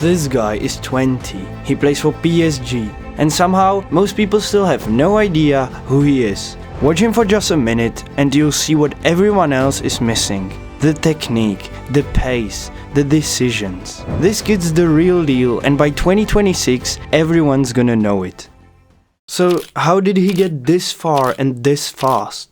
This guy is 20, he plays for PSG, and somehow most people still have no idea who he is. Watch him for just a minute and you'll see what everyone else is missing. The technique, the pace, the decisions. This kid's the real deal, and by 2026 everyone's gonna know it. So how did he get this far and this fast?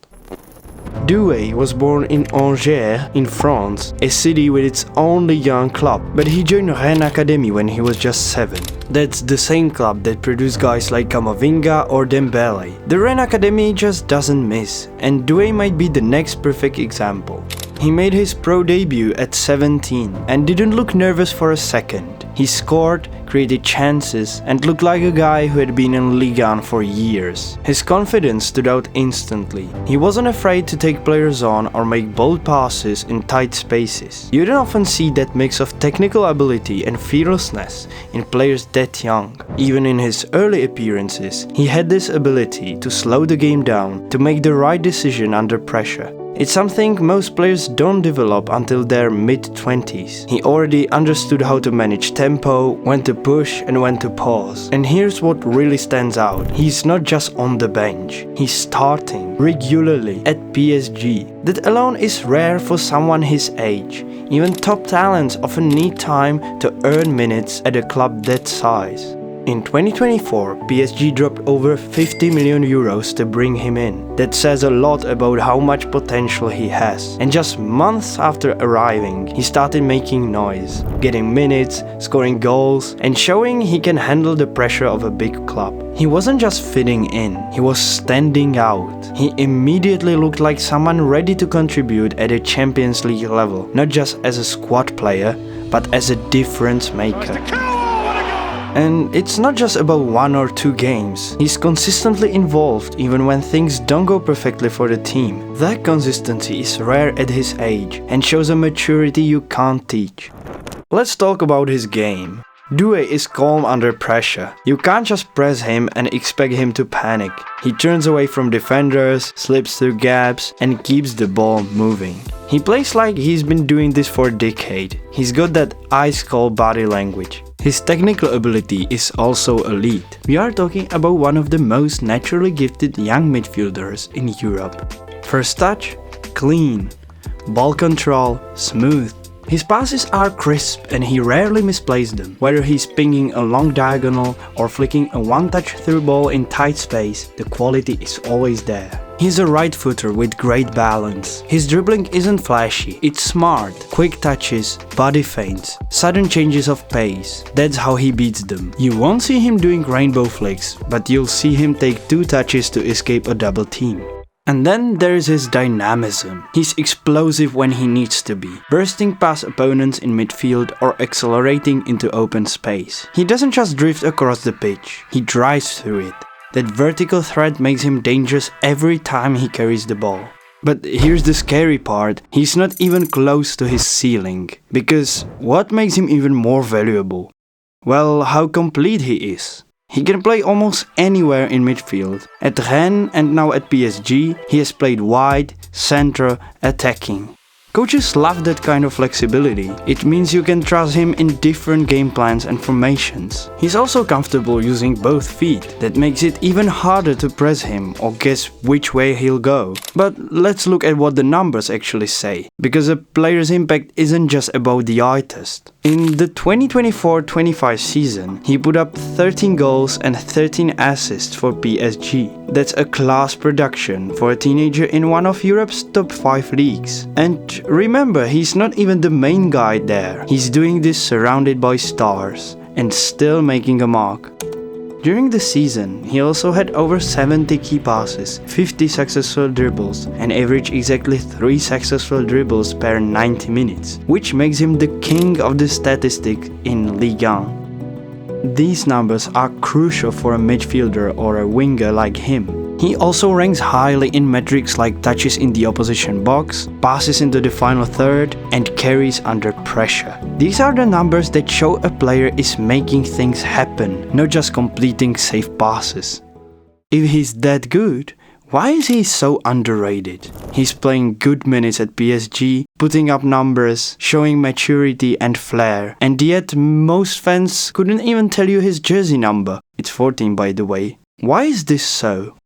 Doué was born in Angers in France, a city with its only young club, but he joined Rennes Academy when he was just 7. That's the same club that produced guys like Camavinga or Dembele. The Rennes Academy just doesn't miss, and Doué might be the next perfect example. He made his pro debut at 17 and didn't look nervous for a second. He scored, created chances, and looked like a guy who had been in Ligue 1 for years. His confidence stood out instantly. He wasn't afraid to take players on or make bold passes in tight spaces. You don't often see that mix of technical ability and fearlessness in players that young. Even in his early appearances, he had this ability to slow the game down, to make the right decision under pressure. It's something most players don't develop until their mid-20s. He already understood how to manage tempo, when to push and when to pause. And here's what really stands out. He's not just on the bench. He's starting regularly at PSG. That alone is rare for someone his age. Even top talents often need time to earn minutes at a club that size. In 2024, PSG dropped over 50 million euros to bring him in. That says a lot about how much potential he has. And just months after arriving, he started making noise, getting minutes, scoring goals, and showing he can handle the pressure of a big club. He wasn't just fitting in, he was standing out. He immediately looked like someone ready to contribute at a Champions League level, not just as a squad player, but as a difference maker. And it's not just about 1 or 2 games. He's consistently involved even when things don't go perfectly for the team. That consistency is rare at his age and shows a maturity you can't teach. Let's talk about his game. Doué is calm under pressure. You can't just press him and expect him to panic. He turns away from defenders, slips through gaps, and keeps the ball moving. He plays like he's been doing this for a decade. He's got that ice-cold body language. His technical ability is also elite. We are talking about one of the most naturally gifted young midfielders in Europe. First touch, clean. Ball control, smooth. His passes are crisp and he rarely misplays them. Whether he's pinging a long diagonal or flicking a one-touch through ball in tight space, the quality is always there. He's a right footer with great balance. His dribbling isn't flashy, it's smart. Quick touches, body feints, sudden changes of pace. That's how he beats them. You won't see him doing rainbow flicks, but you'll see him take 2 touches to escape a double team. And then there's his dynamism. He's explosive when he needs to be, bursting past opponents in midfield or accelerating into open space. He doesn't just drift across the pitch, he drives through it. That vertical threat makes him dangerous every time he carries the ball. But here's the scary part, he's not even close to his ceiling. Because what makes him even more valuable? Well, how complete he is. He can play almost anywhere in midfield. At Rennes and now at PSG, he has played wide, central, attacking. Coaches love that kind of flexibility. It means you can trust him in different game plans and formations. He's also comfortable using both feet. That makes it even harder to press him or guess which way he'll go. But let's look at what the numbers actually say, because a player's impact isn't just about the eye test. In the 2024-25 season, he put up 13 goals and 13 assists for PSG. That's a class production for a teenager in one of Europe's top 5 leagues. And remember, he's not even the main guy there. He's doing this surrounded by stars and still making a mark. During the season, he also had over 70 key passes, 50 successful dribbles, and averaged exactly 3 successful dribbles per 90 minutes, which makes him the king of the statistic in Ligue 1. These numbers are crucial for a midfielder or a winger like him. He also ranks highly in metrics like touches in the opposition box, passes into the final third, and carries under pressure. These are the numbers that show a player is making things happen, not just completing safe passes. If he's that good, Why is he so underrated? He's playing good minutes at PSG, putting up numbers, showing maturity and flair, and yet most fans couldn't even tell you his jersey number. It's 14, by the way. Why is this so?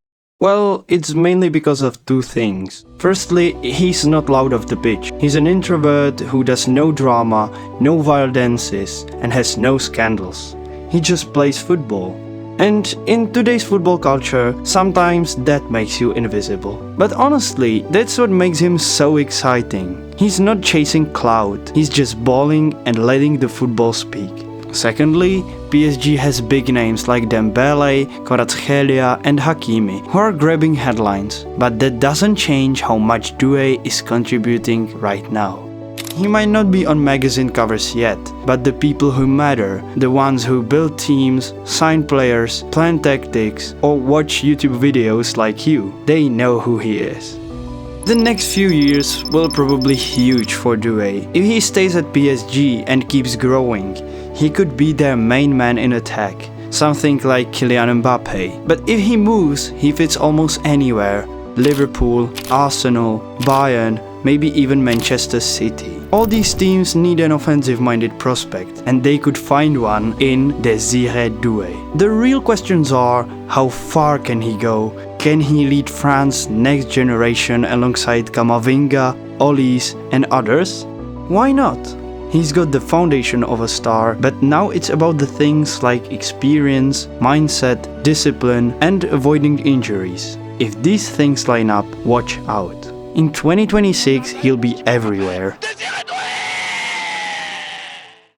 Well, it's mainly because of two things. Firstly, he's not loud off the pitch. He's an introvert who does no drama, no wild dances, and has no scandals. He just plays football. And in today's football culture, sometimes that makes you invisible. But honestly, that's what makes him so exciting. He's not chasing clout, he's just balling and letting the football speak. Secondly, PSG has big names like Dembele, Kvaratskhelia and Hakimi, who are grabbing headlines, but that doesn't change how much Doué is contributing right now. He might not be on magazine covers yet, but the people who matter, the ones who build teams, sign players, plan tactics, or watch YouTube videos like you, they know who he is. The next few years will probably be huge for Doué. If he stays at PSG and keeps growing, he could be their main man in attack, something like Kylian Mbappe. But if he moves, he fits almost anywhere. Liverpool, Arsenal, Bayern, maybe even Manchester City. All these teams need an offensive-minded prospect, and they could find one in Désiré Doué. The real questions are, how far can he go? Can he lead France's next generation alongside Camavinga, Olise and others? Why not? He's got the foundation of a star, but now it's about the things like experience, mindset, discipline and avoiding injuries. If these things line up, watch out. In 2026 he'll be everywhere.